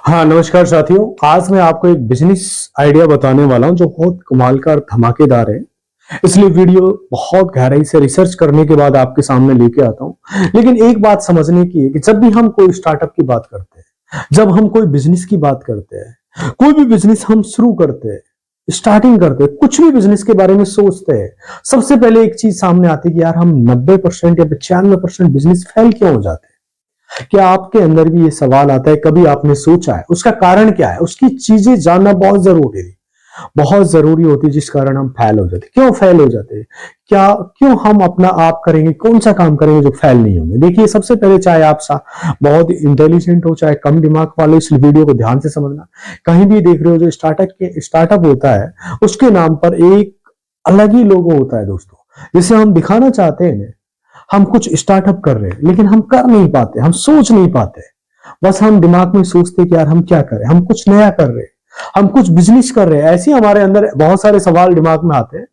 हाँ, नमस्कार साथियों। आज मैं आपको एक बिजनेस आइडिया बताने वाला हूँ जो बहुत कमाल का और धमाकेदार है। इसलिए वीडियो बहुत गहराई से रिसर्च करने के बाद आपके सामने लेके आता हूँ। लेकिन एक बात समझने की है कि जब भी हम कोई स्टार्टअप की बात करते हैं, जब हम कोई बिजनेस की बात करते हैं, कोई भी बिजनेस हम शुरू करते हैं, स्टार्टिंग करते हैं, कुछ भी बिजनेस के बारे में सोचते हैं, सबसे पहले एक चीज सामने आती है कि यार हम 90% या 95% बिजनेस फेल क्यों हो जाते हैं। क्या आपके अंदर भी ये सवाल आता है, कभी आपने सोचा है उसका कारण क्या है? उसकी चीजें जानना बहुत जरूरी है, बहुत जरूरी होती है, जिस कारण हम फेल हो जाते। क्यों फेल हो जाते हैं? क्या क्यों हम अपना आप करेंगे, कौन सा काम करेंगे जो फेल नहीं होंगे? देखिए, सबसे पहले चाहे आप बहुत इंटेलिजेंट हो, चाहे कम दिमाग वाले, इस वीडियो को ध्यान से समझना। कहीं भी देख रहे हो, जो स्टार्टअप होता है उसके नाम पर एक अलग ही लोगो होता है दोस्तों, जिसे हम दिखाना चाहते हैं। हम कुछ स्टार्टअप कर रहे हैं लेकिन हम कर नहीं पाते, हम सोच नहीं पाते। बस हम दिमाग में सोचते कि यार हम क्या करें, हम कुछ नया कर रहे हैं, हम कुछ बिजनेस कर रहे हैं। ऐसे ही हमारे अंदर बहुत सारे सवाल दिमाग में आते हैं।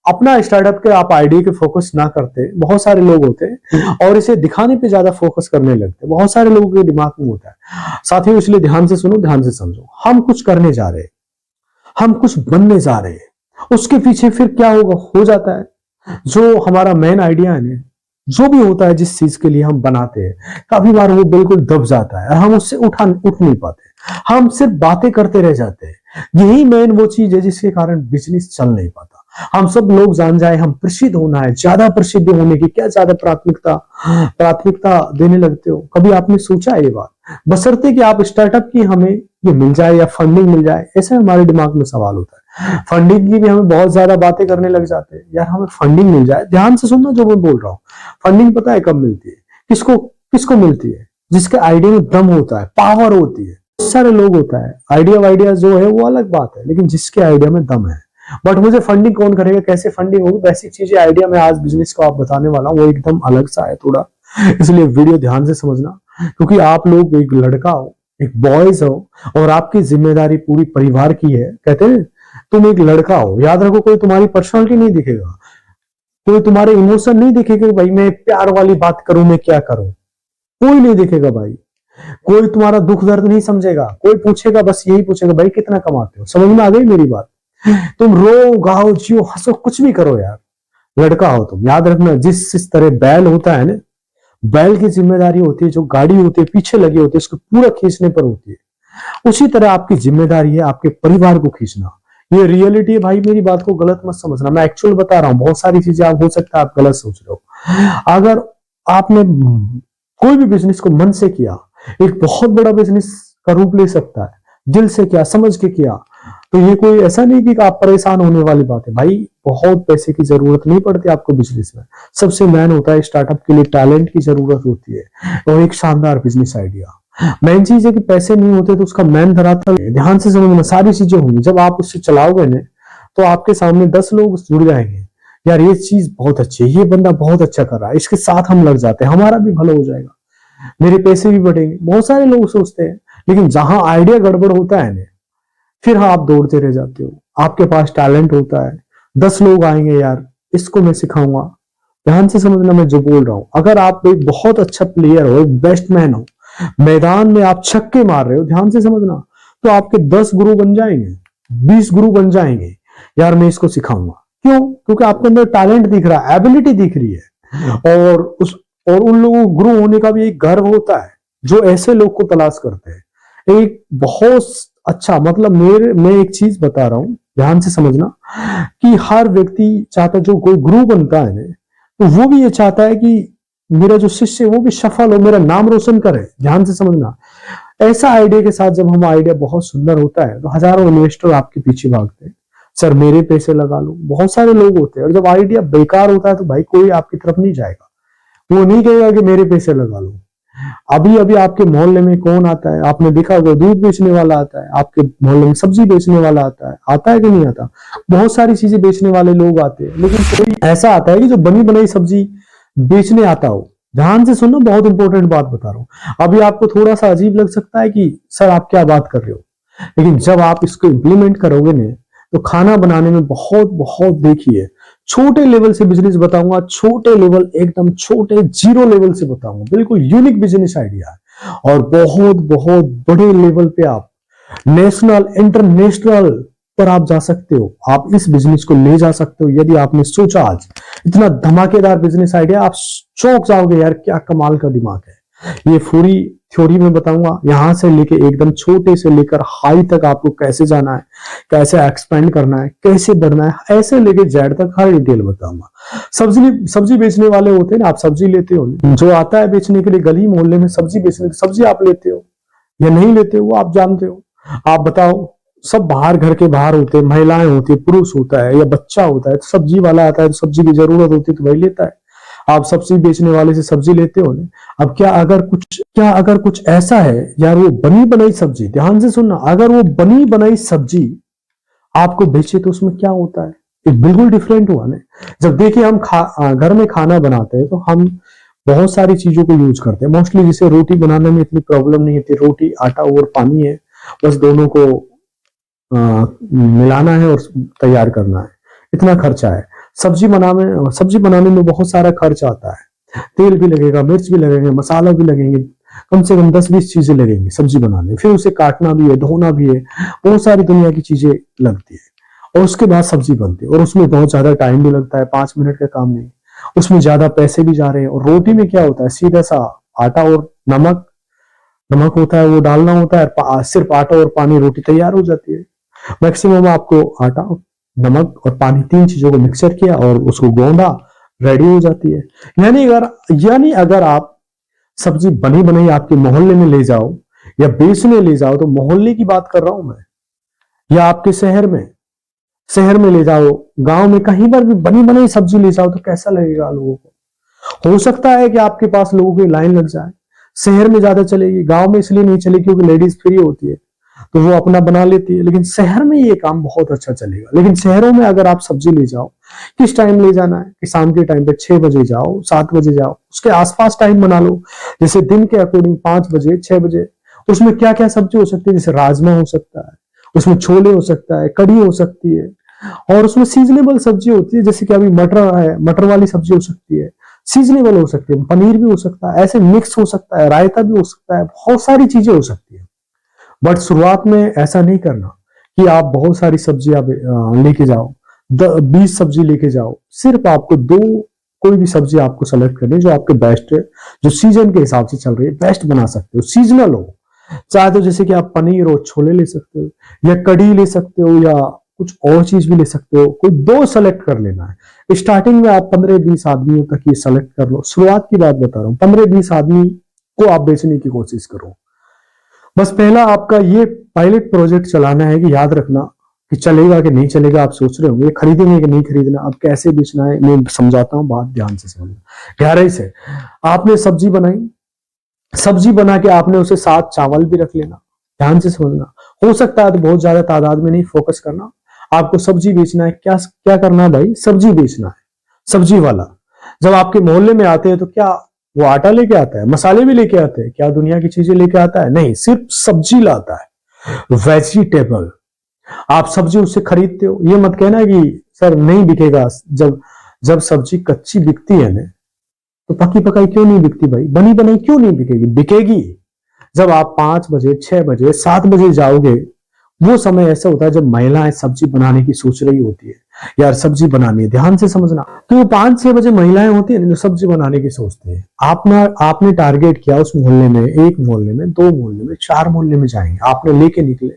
अपना स्टार्टअप के आप आइडिया के फोकस ना करते, बहुत सारे लोग होते हैं और इसे दिखाने पे ज्यादा फोकस करने लगते, बहुत सारे लोगों के दिमाग में होता है साथियों। इसलिए ध्यान से सुनो, ध्यान से समझो। हम कुछ करने जा रहे हैं, हम कुछ बनने जा रहे हैं, उसके पीछे फिर क्या होगा, हो जाता है जो हमारा मेन आइडिया है ना, जो भी होता है जिस चीज के लिए हम बनाते हैं, कभी बार वो बिल्कुल दब जाता है और हम उससे उठ नहीं पाते, हम सिर्फ बातें करते रह जाते हैं। यही मेन वो चीज है जिसके कारण बिजनेस चल नहीं पाता। हम सब लोग जान जाए हम प्रसिद्ध होना है, ज्यादा प्रसिद्ध होने की क्या ज्यादा प्राथमिकता प्राथमिकता देने लगते हो? कभी आपने सोचा है ये बात? बशर्ते कि आप स्टार्टअप की हमें ये मिल जाए या फंडिंग मिल जाए, ऐसे हमारे दिमाग में सवाल होता है। फंडिंग की भी हमें बहुत ज्यादा बातें करने लग जाते हैं, यार हमें फंडिंग मिल जाए। ध्यान से सुनना जो मैं बोल रहा हूँ। फंडिंग पता है कब मिलती है? किसको किसको मिलती है? जिसके आइडिया में दम होता है, पावर होती है। बहुत सारे लोग होता है, आइडिया जो है वो अलग बात है, लेकिन जिसके आइडिया में दम है। बट मुझे फंडिंग कौन करेगा, कैसे फंडिंग होगी, बेसिक चीजें आइडिया में आज बिजनेस को आप बताने वाला हूँ, वो एकदम अलग सा है थोड़ा। इसलिए वीडियो ध्यान से समझना, क्योंकि आप लोग एक लड़का हो, एक बॉयज हो और आपकी जिम्मेदारी पूरी परिवार की है। कहते हैं तुम एक लड़का हो, याद रखो, कोई तुम्हारी पर्सनालिटी नहीं दिखेगा, कोई तुम्हारे इमोशन नहीं दिखेगा। भाई मैं प्यार वाली बात करूं, मैं क्या करूं, कोई नहीं दिखेगा भाई। कोई तुम्हारा दुख दर्द नहीं समझेगा, कोई पूछेगा बस यही पूछेगा, भाई कितना कमाते हो? समझ में आ गई मेरी बात? तुम रो गाओ जियो हंसो कुछ भी करो यार, लड़का हो तुम। याद रखना, जिस तरह बैल होता है ना, बैल की जिम्मेदारी होती है, जो गाड़ी होती है पीछे लगी होती है उसको पूरा खींचने पर होती है, उसी तरह आपकी जिम्मेदारी है आपके परिवार को खींचना। ये रियलिटी है भाई, मेरी बात को गलत मत समझना, मैं एक्चुअल बता रहा हूँ। बहुत सारी चीजें आप हो सकता है आप गलत सोच रहे हो। अगर आपने कोई भी बिजनेस को मन से किया, एक बहुत बड़ा बिजनेस का रूप ले सकता है। दिल से किया, समझ के किया, तो ये कोई ऐसा नहीं कि आप परेशान होने वाली बात है भाई। बहुत पैसे की जरूरत नहीं पड़ती आपको बिजनेस में। सबसे मेन होता है स्टार्टअप के लिए टैलेंट की जरूरत होती है और एक शानदार बिजनेस आइडिया। मेन चीज है कि पैसे नहीं होते तो उसका मेन धरातल है। ध्यान से समझना, सारी चीजें होंगी। जब आप उससे चलाओगे ना, तो आपके सामने 10 लोग जुड़ जाएंगे, यार ये चीज बहुत अच्छी है, ये बंदा बहुत अच्छा कर रहा है, इसके साथ हम लग जाते हैं, हमारा भी भला हो जाएगा, मेरे पैसे भी बढ़ेंगे। बहुत सारे लोग सोचते हैं, लेकिन जहां आइडिया गड़बड़ होता है ना, फिर हाँ आप दौड़ते रह जाते हो। आपके पास टैलेंट होता है, 10 लोग आएंगे, यार इसको मैं सिखाऊंगा। ध्यान से समझना मैं जो बोल रहा हूं। अगर आप एक बहुत अच्छा प्लेयर हो, एक बैट्समैन हो, मैदान में आप छक्के मार रहे हो, ध्यान से समझना, तो आपके 10 गुरु बन जाएंगे, 20 गुरु बन जाएंगे। यार मैं इसको सिखाऊंगा, क्यों? क्योंकि आपके अंदर टैलेंट दिख रहा है, एबिलिटी दिख रही है। और उन लोगों को गुरु होने का भी एक गर्व होता है, जो ऐसे लोग को तलाश करते हैं। एक बहुत अच्छा, मतलब मैं एक चीज बता रहा हूं, ध्यान से समझना, कि हर व्यक्ति चाहता है, जो कोई गुरु बनता है ना, तो वो भी ये चाहता है कि मेरा जो शिष्य है वो भी सफल हो, मेरा नाम रोशन करे। ध्यान से समझना, ऐसा आइडिया के साथ जब हम आइडिया बहुत सुंदर होता है तो हजारों इन्वेस्टर आपके पीछे भागते हैं, सर मेरे पैसे लगा लो। बहुत सारे लोग होते हैं, और जब आइडिया बेकार होता है तो भाई कोई आपकी तरफ नहीं जाएगा, वो नहीं कहेगा कि मेरे पैसे लगा लो। अभी अभी आपके मोहल्ले में कौन आता है? आपने देखा होगा, दूध बेचने वाला आता है आपके मोहल्ले में, सब्जी बेचने वाला आता है कि नहीं आता? बहुत सारी चीजें बेचने वाले लोग आते हैं, लेकिन कोई ऐसा आता है कि जो बनी बनाई सब्जी बेचने आता हो। ध्यान से सुनो, बहुत इंपॉर्टेंट बात बता रहा हूं। अभी आपको थोड़ा सा अजीब लग सकता है कि सर आप क्या बात कर रहे हो, लेकिन जब आप इसको इम्प्लीमेंट करोगे ना, तो खाना बनाने में बहुत बहुत, देखिए, छोटे लेवल से बिजनेस बताऊंगा, छोटे लेवल, एकदम छोटे जीरो लेवल से बताऊंगा, बिल्कुल यूनिक बिजनेस आइडिया है। और बहुत बहुत बड़े लेवल पे आप नेशनल इंटरनेशनल पर आप जा सकते हो। आप इस बिजनेस को ले जा सकते हो यदि आपने सोचा। आज इतना धमाकेदार बिजनेस आइडिया, आप चौंक जाओगे यार, क्या कमाल का दिमाग है। ये पूरी थ्योरी में बताऊंगा, यहां से लेके एकदम छोटे से लेकर हाई तक आपको कैसे जाना है, कैसे एक्सपेंड करना है, कैसे बढ़ना है, ऐसे लेके जेड तक हर डिटेल बताऊंगा। सब्जी सब्जी बेचने वाले होते हैं ना, आप सब्जी लेते हो, जो आता है बेचने के लिए गली मोहल्ले में सब्जी बेचने, सब्जी आप लेते हो या नहीं लेते हो आप जानते हो। आप बताओ, सब बाहर, घर के बाहर होते हैं, महिलाएं होती है, पुरुष होता है या बच्चा होता है, तो सब्जी वाला आता है तो सब्जी की जरूरत होती है तो वही लेता है। आप सब्जी बेचने वाले से सब्जी लेते हो ना। अब क्या अगर कुछ ऐसा है यार, वो बनी बनाई सब्जी, ध्यान से सुनना, अगर वो बनी बनाई सब्जी आपको बेचे तो उसमें क्या होता है, ये बिल्कुल डिफरेंट हुआ ना। जब देखिए हम घर में खाना बनाते हैं तो हम बहुत सारी चीजों को यूज करते हैं। मोस्टली जैसे रोटी बनाने में इतनी प्रॉब्लम नहीं होती, रोटी आटा और पानी है, बस दोनों को मिलाना है और तैयार करना है, इतना खर्चा है। सब्जी बनाने में बहुत सारा खर्च आता है, तेल भी लगेगा, मिर्च भी लगेंगे, मसाला भी लगेंगे, कम से कम 10-20 चीजें लगेंगी सब्जी बनाने में। फिर उसे काटना भी है, धोना भी है, बहुत सारी दुनिया की चीजें लगती है और उसके बाद सब्जी बनती है। और उसमें बहुत ज्यादा टाइम भी लगता है, 5 मिनट का काम नहीं, उसमें ज्यादा पैसे भी जा रहे हैं। और रोटी में क्या होता है, सीधा सा आटा और नमक नमक होता है, वो डालना होता है, सिर्फ आटा और पानी, रोटी तैयार हो जाती है। मैक्सिमम आपको आटा, नमक और पानी, 3 चीजों को मिक्सर किया और उसको गोंदा, रेडी हो जाती है। यानी अगर आप सब्जी बनी बनाई आपके मोहल्ले में ले जाओ या बेचने ले जाओ, तो मोहल्ले की बात कर रहा हूं मैं, या आपके शहर में ले जाओ, गांव में कहीं पर भी बनी बनाई सब्जी ले जाओ, तो कैसा लगेगा लोगों को। हो सकता है कि आपके पास लोगों की लाइन लग जाए। शहर में ज्यादा चलेगी, गांव में इसलिए नहीं चलेगी क्योंकि लेडीज फ्री होती है तो वो अपना बना लेती है। लेकिन शहर में ये काम बहुत अच्छा चलेगा। लेकिन शहरों में अगर आप सब्जी ले जाओ, किस टाइम ले जाना है कि शाम के टाइम पे 6 बजे जाओ, 7 बजे जाओ, उसके आसपास टाइम बना लो। जैसे दिन के अकॉर्डिंग 5 बजे, 6 बजे, उसमें क्या क्या सब्जी हो सकती है, जैसे राजमा हो सकता है, उसमें छोले हो सकता है, कढ़ी हो सकती है, और उसमें सीजनेबल सब्जी होती है, जैसे कि अभी मटर है, मटर वाली सब्जी हो सकती है, सीजनेबल हो सकती है, पनीर भी हो सकता है, ऐसे मिक्स हो सकता है, रायता भी हो सकता है, बहुत सारी चीजें हो सकती है। बट शुरुआत में ऐसा नहीं करना कि आप बहुत सारी सब्जी आप लेके जाओ, 20 सब्जी लेके जाओ। सिर्फ आपको दो, कोई भी सब्जी आपको सेलेक्ट करनी जो आपके बेस्ट है, जो सीजन के हिसाब से चल रही है, बेस्ट बना सकते हो, सीजनल हो। चाहे तो जैसे कि आप पनीर और छोले ले सकते हो, या कढ़ी ले सकते हो, या कुछ और चीज भी ले सकते हो। कोई दो सेलेक्ट कर लेना है। स्टार्टिंग में आप 15-20 आदमियों तक ये सेलेक्ट कर लो, शुरुआत की बात बता रहा हूँ। 15-20 आदमी को आप बेचने की कोशिश करो। बस पहला आपका ये पायलट प्रोजेक्ट चलाना है कि याद रखना कि चलेगा कि नहीं चलेगा। आप सोच रहे होंगे खरीदेंगे कि नहीं खरीदना, अब कैसे बेचना है मैं समझाता हूँ, बात ध्यान से समझना, गहराई से। आपने सब्जी बनाई, सब्जी बना के आपने उसे साथ चावल भी रख लेना, ध्यान से समझना। हो सकता है तो बहुत ज्यादा तादाद में नहीं, फोकस करना। आपको सब्जी बेचना है, क्या क्या करना है भाई, सब्जी बेचना है। सब्जी वाला जब आपके मोहल्ले में आते हैं तो क्या वो आटा लेके आता है, मसाले भी लेके आते हैं, क्या दुनिया की चीजें लेके आता है? नहीं, सिर्फ सब्जी लाता है, वेजिटेबल। आप सब्जी उससे खरीदते हो, ये मत कहना कि सर नहीं बिकेगा। जब जब सब्जी कच्ची बिकती है ना, तो पकी पकाई क्यों नहीं बिकती भाई, बनी बनाई क्यों नहीं बिकेगी? बिकेगी जब आप 5 बजे, 6 बजे, 7 बजे जाओगे। वो समय ऐसा होता है जब महिलाएं सब्जी बनाने की सोच रही होती है, यार सब्जी बनानी है, ध्यान से समझना। तो 5-6 बजे महिलाएं होती है जो सब्जी बनाने की सोचते हैं। आपने टारगेट किया उस मोहल्ले में, 1 मोहल्ले में, 2 मोहल्ले में, 4 मोहल्ले में जाएंगे, आपने लेके निकले।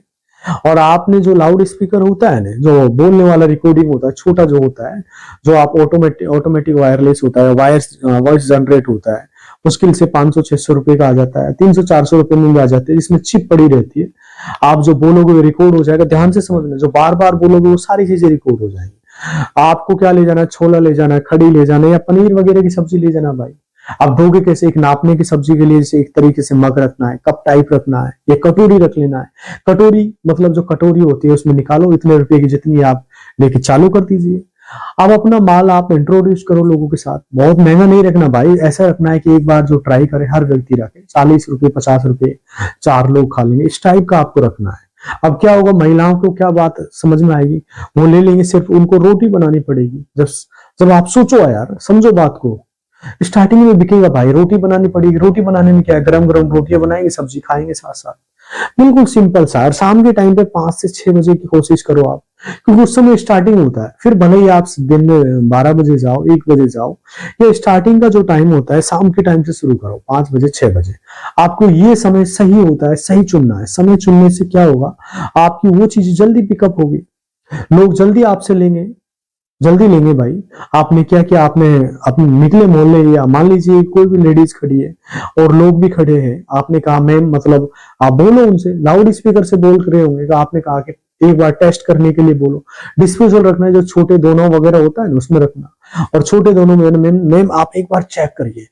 और आपने जो लाउड स्पीकर होता है ना, जो बोलने वाला रिकॉर्डिंग होता है, छोटा जो होता है, जो आप ऑटोमेटिक वायरलेस होता है, वॉइस जनरेट होता है, मुश्किल से 500-600 रुपए का आ जाता है, 300-400 रुपए में भी आ जाते हैं, जिसमें चिप पड़ी रहती है। आप जो बोलोगे रिकॉर्ड हो जाएगा, ध्यान से समझना। जो बार बार बोलोगे वो सारी चीजें रिकॉर्ड हो जाएंगी। आपको क्या ले जाना है, छोला ले जाना है, खड़ी ले जाना है, या पनीर वगैरह की सब्जी ले जाना भाई। अब दोगे कैसे? एक नापने की सब्जी के लिए जैसे एक तरीके से मग रखना है, कप टाइप रखना है, या कटोरी रख लेना है। कटोरी मतलब जो कटोरी होती है उसमें निकालो, इतने रुपए की जितनी आप लेके चालू कर दीजिए। अब अपना माल आप इंट्रोड्यूस करो लोगों के साथ। बहुत महंगा नहीं रखना भाई, ऐसा रखना है कि एक बार जो ट्राई करे हर व्यक्ति रखे, 40 रुपए, 50 रुपए, 4 लोग खा लेंगे, इस टाइप का आपको रखना है। अब क्या होगा, महिलाओं को क्या बात समझ में आएगी, वो ले लेंगे, सिर्फ उनको रोटी बनानी पड़ेगी। जब जब आप सोचो यार, समझो बात को, स्टार्टिंग में बिकेगा भाई, रोटी बनानी पड़ेगी। रोटी बनाने में क्या है, गरम गरम रोटियां बनाएंगे, सब्जी खाएंगे साथ साथ, बिल्कुल सिंपल सा। और शाम के टाइम पे 5 से 6 बजे की कोशिश करो आप, क्योंकि उस समय स्टार्टिंग होता है। फिर भले ही आप दिन में 12 बजे जाओ, 1 बजे जाओ, ये स्टार्टिंग का जो टाइम होता है शाम के टाइम से शुरू करो, 5 बजे 6 बजे। आपको ये समय सही होता है, सही चुनना है। समय चुनने से क्या होगा, आपकी वो चीज जल्दी पिकअप होगी, लोग जल्दी आपसे लेंगे, जल्दी लेंगे भाई। आपने क्या किया, आपने अपने निकले मोहल्ले, या मान लीजिए कोई भी लेडीज खड़ी है और लोग भी खड़े हैं, आपने कहा मैम, मतलब आप बोलो उनसे, लाउड स्पीकर से बोल रहे होंगे, कि आपने कहा कि एक बार टेस्ट करने के लिए बोलो। डिस्पोजल रखना है, जो छोटे दोनों वगैरह होता है ना, उसमें रखना। और छोटे दोनों में मैम मैम आप एक बार चेक करिए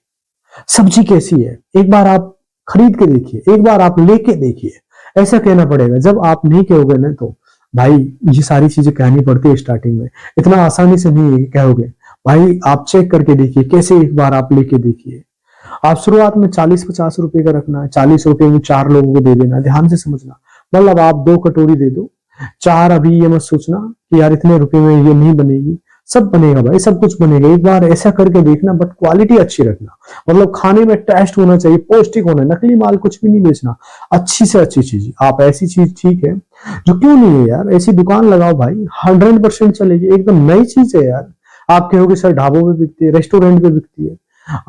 सब्जी कैसी है, एक बार आप खरीद के देखिए, एक बार आप लेके देखिए, ऐसा कहना पड़ेगा। जब आप नहीं कहोगे ना, तो भाई ये सारी चीजें कहनी पड़ती है स्टार्टिंग में, इतना आसानी से नहीं कहोगे। भाई आप चेक करके देखिए, कैसे एक बार आप लेके देखिए। आप शुरुआत में 40-50 रुपए का रखना है, 40 रुपए में 4 लोगों को दे देना, ध्यान से समझना। मतलब आप 2 कटोरी दे दो, 4, अभी ये मत सोचना कि यार इतने रुपए में ये नहीं बनेगी, सब बनेगा भाई, सब कुछ बनेगा। एक बार ऐसा करके देखना, बट क्वालिटी अच्छी रखना, मतलब खाने में टेस्ट होना चाहिए, पौष्टिक होना, नकली माल कुछ भी नहीं बेचना, अच्छी से अच्छी चीज। आप ऐसी चीज, ठीक है, जो क्यों नहीं है यार, ऐसी दुकान लगाओ भाई, 100% चलेगी, एकदम नई चीज है यार। आप कहोगे सर ढाबों पे बिकती है, रेस्टोरेंट पे बिकती है,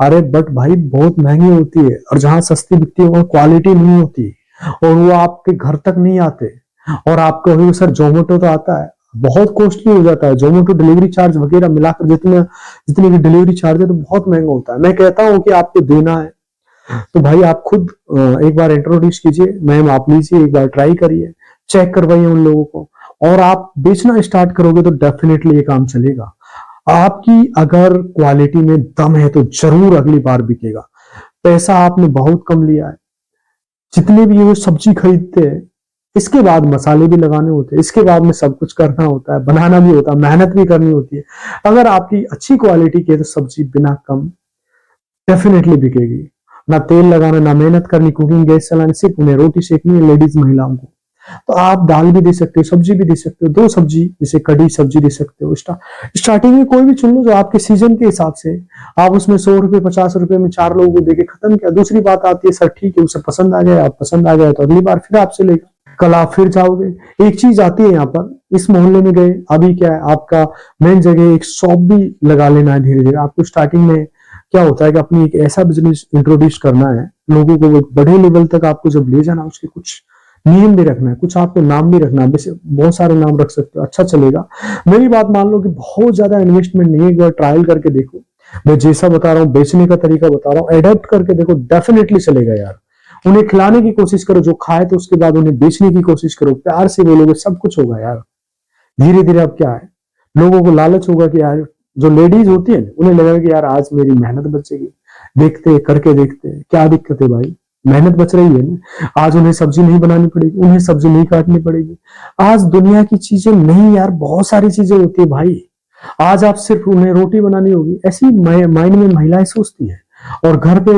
अरे बट भाई बहुत महंगी होती है, और जहां सस्ती बिकती है वहां क्वालिटी नहीं होती, और वो आपके घर तक नहीं आते। और आप कहोगे सर जोमेटो तो आता है, बहुत कॉस्टली हो जाता है जोमेटो, डिलीवरी चार्ज वगैरह मिलाकर जितने जितनी भी डिलीवरी चार्ज है, तो बहुत महंगा होता है। मैं कहता हूँ कि आपको देना है तो भाई आप खुद एक बार इंट्रोड्यूस कीजिए, मैम आप लीजिए, एक बार ट्राई करिए, चेक करवाइए उन लोगों को, और आप बेचना स्टार्ट करोगे तो डेफिनेटली ये काम चलेगा। आपकी अगर क्वालिटी में दम है तो जरूर अगली बार बिकेगा। पैसा आपने बहुत कम लिया है, जितने भी ये सब्जी खरीदते हैं, इसके बाद मसाले भी लगाने होते हैं, इसके बाद में सब कुछ करना होता है, बनाना भी होता है, मेहनत भी करनी होती है। अगर आपकी अच्छी क्वालिटी की है तो सब्जी बिना कम डेफिनेटली बिकेगी। ना तेल लगाना, ना मेहनत करनी, कुकिंग गैस चलाने, सिर्फ उन्हें रोटी सेकनी है लेडीज महिलाओं को। तो आप दाल भी दे सकते हो, सब्जी भी दे सकते हो, 2 सब्जी जैसे कड़ी सब्जी दे सकते हो। स्टार्टिंग में कोई भी चुन लो जो आपके सीजन के हिसाब से, आप उसमें 100 रुपए 50 रुपए में 4 लोगों को देके खत्म किया। दूसरी बात आती है, सर ठीक है उसे पसंद आ गया, आप पसंद आ गया तो अगली बार फिर आपसे लेगा, कल आप फिर जाओगे। एक चीज आती है यहाँ पर, इस मोहल्ले में गए, अभी क्या है आपका मेन जगह एक शॉप भी लगा लेना है धीरे धीरे। आपको स्टार्टिंग में क्या होता है कि अपनी एक ऐसा बिजनेस इंट्रोड्यूस करना है, लोगों को एक बड़े लेवल तक आपको जब ले जाना, उसके कुछ नियम भी रखना है, कुछ आपको नाम भी रखना है। वैसे बहुत सारे नाम रख सकते हो, अच्छा चलेगा। मेरी बात मान लो कि बहुत ज्यादा इन्वेस्टमेंट नहीं है, एक बार ट्रायल करके देखो। मैं जैसा बता रहा हूँ, बेचने का तरीका बता रहा हूँ, एडेप्ट करके देखो, डेफिनेटली चलेगा यार। उन्हें खिलाने की कोशिश करो, जो खाए तो उसके बाद उन्हें बेचने की कोशिश करो, प्यार से बोलोगे, सब कुछ होगा यार। धीरे धीरे अब क्या है, लोगों को लालच होगा कि यार, जो लेडीज होती है उन्हें लगेगा कि यार आज मेरी मेहनत बचेगी, देखते करके देखते क्या दिक्कत है भाई, मेहनत बच रही है ना। आज उन्हें सब्जी नहीं बनानी पड़ेगी, उन्हें सब्जी नहीं काटनी पड़ेगी। आज दुनिया की चीजें नहीं यार, बहुत सारी चीजें होती है भाई। आज आप सिर्फ उन्हें रोटी बनानी होगी, ऐसी माइंड में महिलाएं सोचती है। और घर पे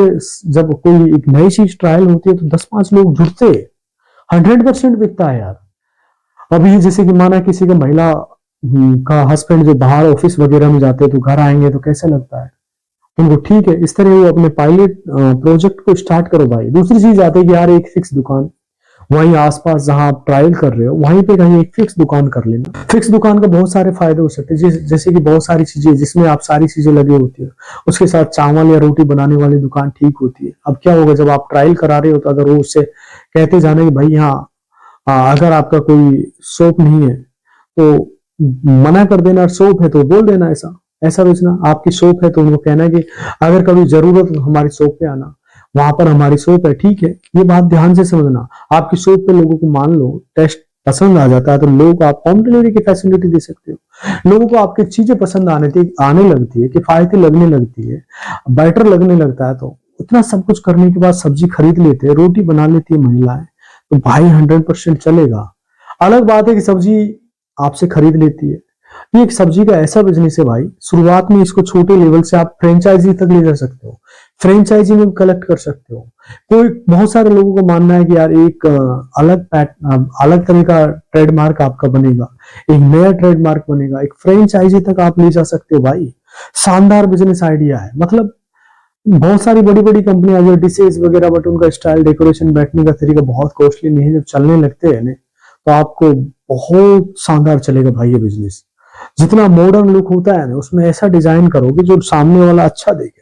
जब कोई एक नई चीज ट्रायल होती है तो 10-5 लोग जुड़ते हैं, 100% बिकता है यार। अभी जैसे कि माना किसी का महिला का हस्बैंड जो बाहर ऑफिस वगैरह में जाते हैं, तो घर आएंगे तो कैसा लगता है उनको, ठीक है। इस तरह वो अपने पायलट प्रोजेक्ट को स्टार्ट करो भाई। दूसरी चीज आती है कि यार एक फिक्स दुकान, वहीं आसपास जहां आप ट्रायल कर रहे हो वहीं पे कहीं एक फिक्स दुकान कर लेना। फिक्स दुकान का बहुत सारे फायदे हो सकते हैं, जैसे कि बहुत सारी चीजें जिसमें आप सारी चीजें लगी होती है, उसके साथ चावल या रोटी बनाने वाली दुकान ठीक होती है। अब क्या होगा, जब आप ट्रायल करा रहे हो तो अगर वो उससे कहते जाना कि भाई यहाँ अगर आपका कोई शॉप नहीं है तो मना कर देना, शॉप है तो बोल देना, ऐसा ऐसा बेचना। आपकी शॉप है तो उनको कहना है कि अगर कभी जरूरत हो हमारी शॉप पे आना, वहां पर हमारी शॉप है, ठीक है। ये बात ध्यान से समझना। आपकी शॉप पे लोगों को मान लो टेस्ट पसंद आ जाता है तो लोग आप होम डिलीवरी की फैसिलिटी दे सकते हो। लोगों को आपकी चीजें पसंद आने लगती है, किफायती लगने लगती है, बेटर लगने लगता है, तो इतना सब कुछ करने के बाद सब्जी खरीद लेते हैं, रोटी बना लेती है महिलाएं, तो भाई 100% चलेगा। अलग बात है कि सब्जी आपसे खरीद लेती है, ये एक सब्जी का ऐसा बिजनेस है भाई, शुरुआत में इसको छोटे लेवल से आप फ्रेंचाइजी तक ले जा सकते हो, फ्रेंचाइजी में भी कलेक्ट कर सकते हो। कोई बहुत सारे लोगों को मानना है कि यार एक अलग तरह का ट्रेडमार्क आपका बनेगा, एक नया ट्रेडमार्क बनेगा, एक फ्रेंचाइजी तक आप ले जा सकते हो भाई। शानदार बिजनेस आइडिया है। मतलब बहुत सारी बड़ी बड़ी कंपनियां जो डिशेज वगैरह, बट उनका स्टाइल, डेकोरेशन, बैठने का तरीका बहुत कॉस्टली नहीं है। जब चलने लगते हैं ना तो आपको बहुत शानदार चलेगा भाई ये बिजनेस। जितना मॉडर्न लुक होता है ना उसमें ऐसा डिजाइन करोगे जो सामने वाला अच्छा देखे।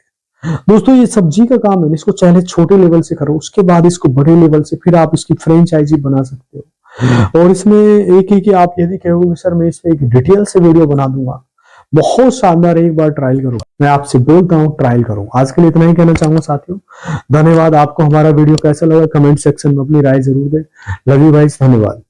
दोस्तों ये सब्जी का काम है, इसको चाहे छोटे लेवल से करो, उसके बाद इसको बड़े लेवल से, फिर आप इसकी फ्रेंचाइजी बना सकते हो। और इसमें एक ही कि आप यदि कहोगे सर मैं इस पे एक डिटेल से वीडियो बना दूंगा, बहुत शानदार, एक बार ट्रायल करो। मैं आपसे बोलता हूँ ट्रायल करो। आज के लिए इतना ही कहना चाहूंगा साथियों, धन्यवाद। आपको हमारा वीडियो कैसा लगा कमेंट सेक्शन में अपनी राय जरूर दें। लव यू गाइस, धन्यवाद।